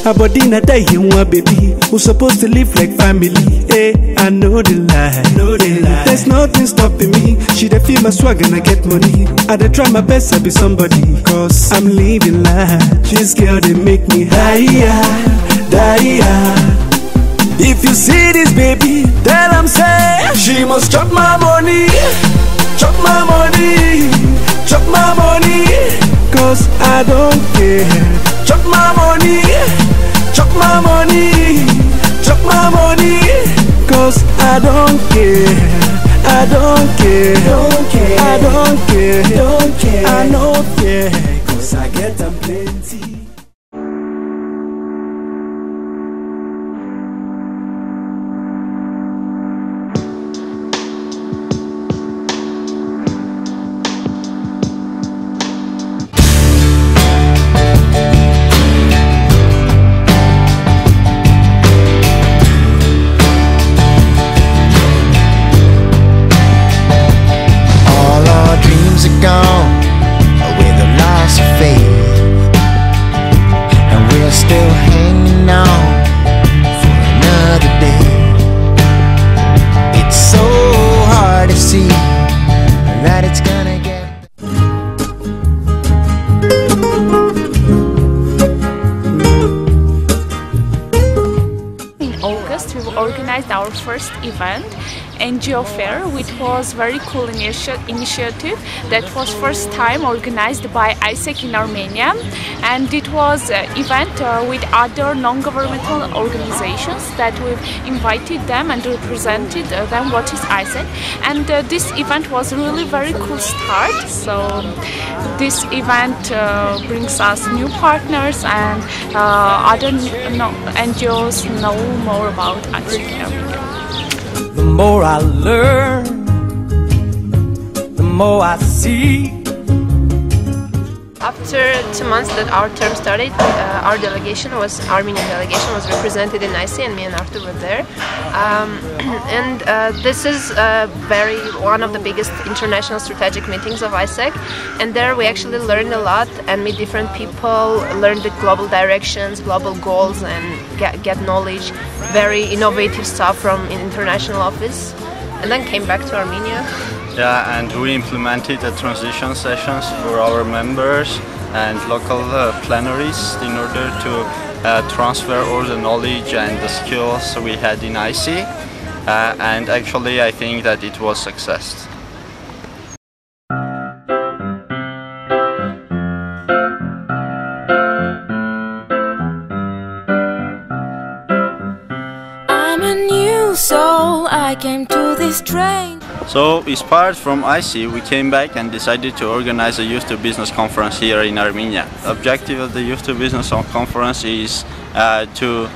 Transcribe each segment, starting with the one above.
Abodina die in one baby. Who's supposed to live like family? Eh, I know the lie. There's nothing stopping me. She dey feel my swag and I get money. I dey try my best to be somebody, cause I'm living life. This girl they make me higher, higher. If you see this baby, tell them say she must chop my money, chop my money, chop my money, cause I don't care. Chop my money, chop my money, chop my money, cause I don't care. I don't care, I don't care, I don't care, cause I get them plenty. Organized our first event, NGO Fair, which was very cool initiative that was first time organized by AIESEC in Armenia, and it was an event with other non-governmental organizations that we've invited them and represented them what is AIESEC, and this event was really very cool start. So this event brings us new partners and other NGOs know more about AIESEC in Armenia. The more I learn, the more I see. After 2 months that our term started, our Armenian delegation was represented in AIESEC, and me and Arthur were there. This is one of the biggest international strategic meetings of AIESEC, and there we actually learned a lot and meet different people, learn the global directions, global goals, and get knowledge, very innovative stuff from international office, and then came back to Armenia. Yeah, and we implemented the transition sessions for our members and local plenaries in order to transfer all the knowledge and the skills we had in AIESEC, and actually I think that it was a success. I'm a new soul, I came to this train. So, inspired from AIESEC, we came back and decided to organize a Youth to Business conference here in Armenia. The objective of the Youth to Business conference is to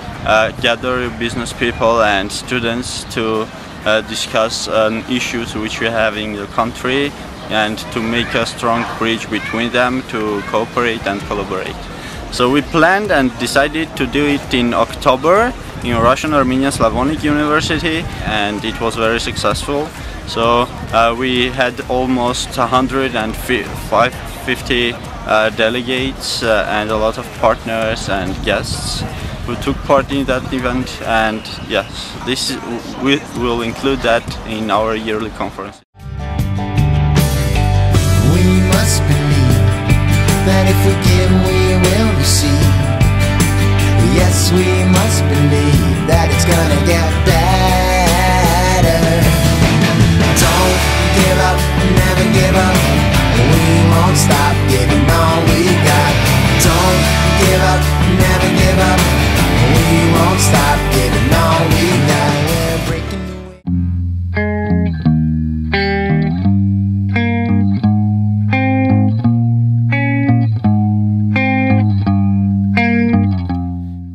gather business people and students to discuss issues which we have in the country and to make a strong bridge between them to cooperate and collaborate. So we planned and decided to do it in October in Russian Armenian Slavonic University, and it was very successful. So we had almost 150 delegates and a lot of partners and guests who took part in that event, and yes, we will include that in our yearly conference. We must believe that if we give, we will receive. Yes, we must believe that it's gonna get better. Don't give up, never give up. We won't stop giving all we got. Don't give up, never give up. We won't stop giving all we got. We're breaking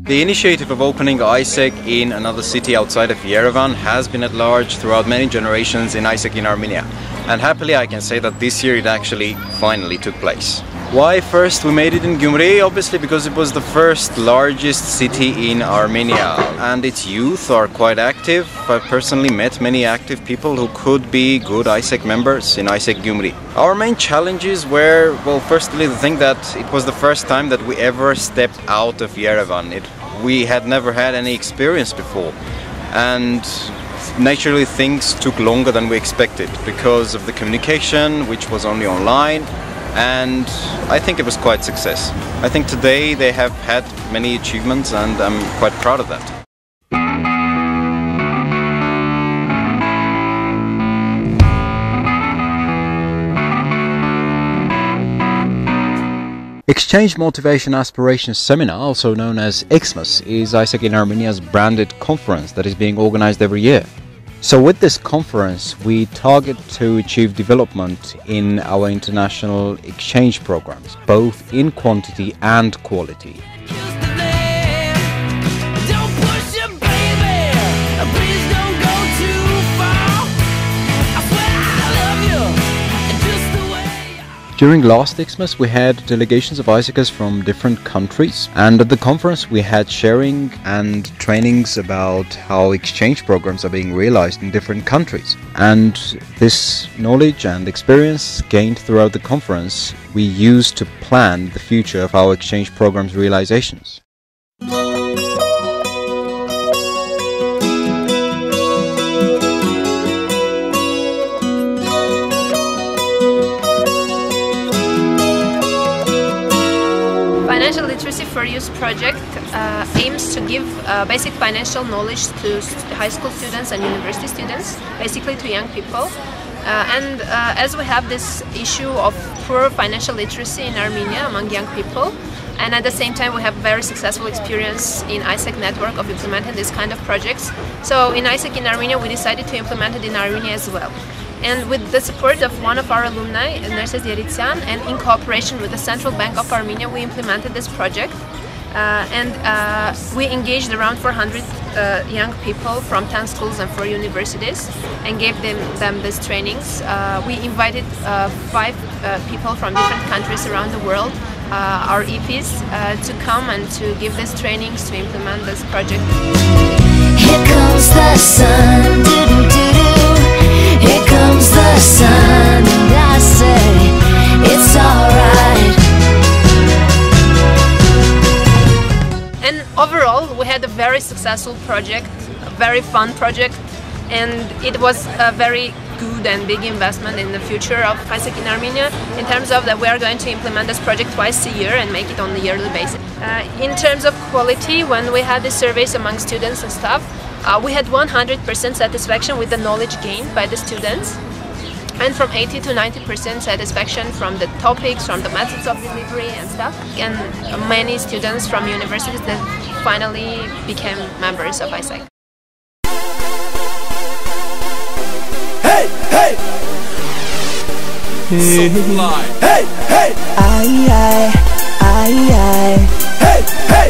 The initiative of opening AIESEC in another city outside of Yerevan has been at large throughout many generations in AIESEC in Armenia, and happily I can say that this year it actually finally took place. Why first we made it in Gyumri? Obviously because it was the first largest city in Armenia and its youth are quite active. I've personally met many active people who could be good AIESEC members in AIESEC Gyumri. Our main challenges were, well, firstly the thing that it was the first time that we ever stepped out of Yerevan. We had never had any experience before, and naturally things took longer than we expected because of the communication, which was only online. And I think it was quite a success. I think today they have had many achievements and I'm quite proud of that. Exchange Motivation Aspirations Seminar, also known as XMAS, is AIESEC in Armenia's branded conference that is being organized every year. So with this conference, we target to achieve development in our international exchange programs, both in quantity and quality. During last XMAS we had delegations of AIESECers from different countries, and at the conference we had sharing and trainings about how exchange programs are being realized in different countries. And this knowledge and experience gained throughout the conference we use to plan the future of our exchange programs realizations. Financial Literacy for Youth project aims to give basic financial knowledge to high school students and university students, basically to young people. As we have this issue of poor financial literacy in Armenia among young people, and at the same time we have very successful experience in AIESEC network of implementing this kind of projects. So in AIESEC in Armenia we decided to implement it in Armenia as well. And with the support of one of our alumni, Nurses Yerityan, and in cooperation with the Central Bank of Armenia, we implemented this project. We engaged around 400 young people from 10 schools and 4 universities and gave them these trainings. We invited 5 people from different countries around the world, our EPs, to come and to give these trainings to implement this project. Here comes the sun, here comes the sun, and I say it's alright. And overall, we had a very successful project, a very fun project, and it was a very good and big investment in the future of AIESEC in Armenia, in terms of that we are going to implement this project twice a year and make it on a yearly basis. In terms of quality, when we had the surveys among students and staff, we had 100% satisfaction with the knowledge gained by the students, and from 80 to 90% satisfaction from the topics, from the methods of delivery and stuff, and many students from universities that finally became members of AIESEC. Hey, hey! Supply. Hey, hey! Aye, aye, Hey, hey!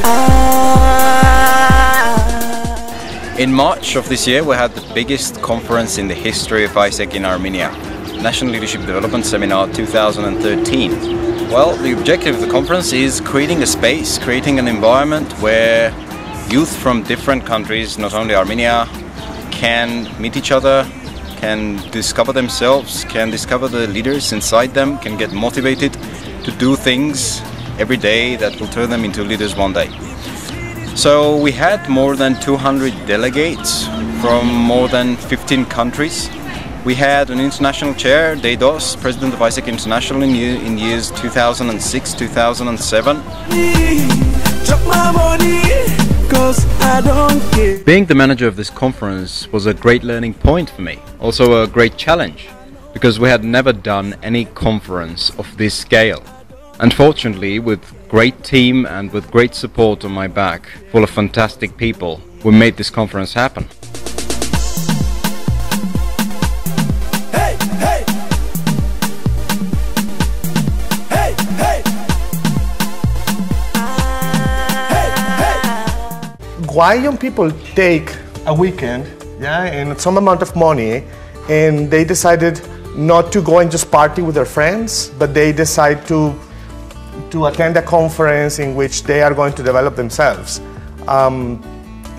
In March of this year we had the biggest conference in the history of AIESEC in Armenia, National Leadership Development Seminar 2013. Well, the objective of the conference is creating a space, creating an environment where youth from different countries, not only Armenia, can meet each other, can discover themselves, can discover the leaders inside them, can get motivated to do things every day that will turn them into leaders one day. So we had more than 200 delegates from more than 15 countries. We had an international chair, Deidos, president of AIESEC International in years 2006-2007. Being the manager of this conference was a great learning point for me, also a great challenge, because we had never done any conference of this scale. Unfortunately, with great team and with great support on my back, full of fantastic people, we made this conference happen. Hey, hey! Hey, hey! Hey, hey! Why young people take a weekend, and some amount of money, and they decided not to go and just party with their friends, but they decide to to attend a conference in which they are going to develop themselves.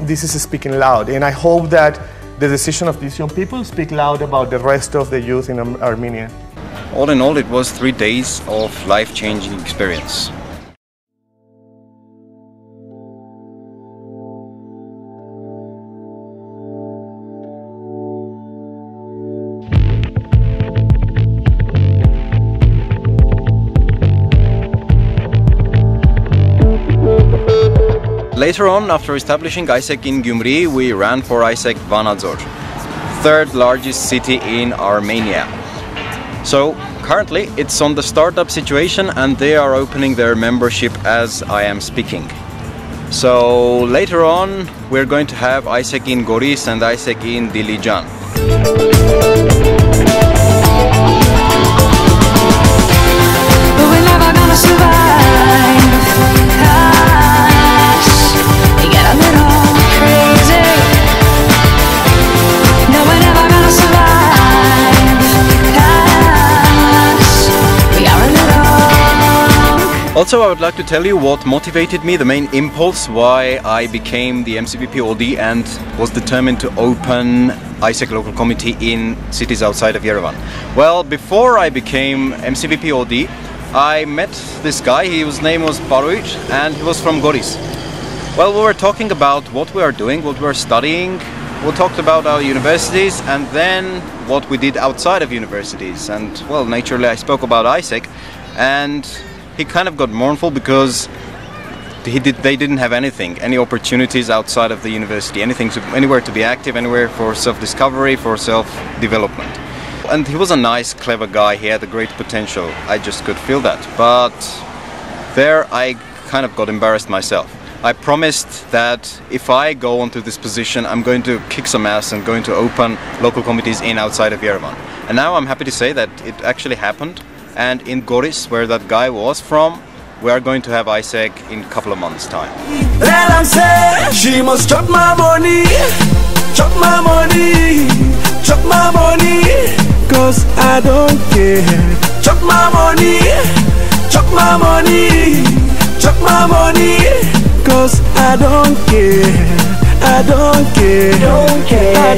This is speaking loud, and I hope that the decision of these young people speak loud about the rest of the youth in Armenia. All in all, it was 3 days of life-changing experience. Later on, after establishing AIESEC in Gyumri, we ran for AIESEC Vanadzor, third largest city in Armenia. So currently it's on the startup situation and they are opening their membership as I am speaking. So later on we're going to have AIESEC in Goris and AIESEC in Dilijan. Also, I would like to tell you what motivated me, the main impulse why I became the MCBP OD and was determined to open AIESEC local committee in cities outside of Yerevan. Well, before I became MCBP OD, I met this guy. His name was Baruch and he was from Goris. Well, we were talking about what we are doing, what we are studying. We talked about our universities and then what we did outside of universities. And well, naturally I spoke about AIESEC and he kind of got mournful because they didn't have anything, any opportunities outside of the university, anywhere to be active, anywhere for self-discovery, for self-development. And he was a nice, clever guy, he had a great potential, I just could feel that. But there I kind of got embarrassed myself. I promised that if I go onto this position, I'm going to kick some ass and going to open local committees in outside of Yerevan. And now I'm happy to say that it actually happened. And in Goris, where that guy was from, we are going to have AIESEC in a couple of months' time. Then I'm saying she must chop my money, chop my money, chop my money, cause I don't care. Chop my money, chop my money, chop my money, cause I don't care. I don't care, I don't care, I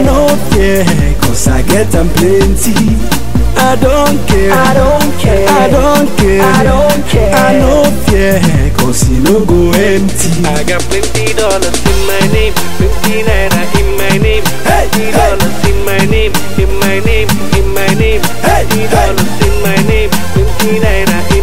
don't care, cause I get them plenty. I don't care, I don't care, I don't care, I don't care, I don't care, cause you no go empty. I got $20 in my name, 50 naira in my name, $20 in my name, in my name, in my name, $20 in my name, 50 naira in my name.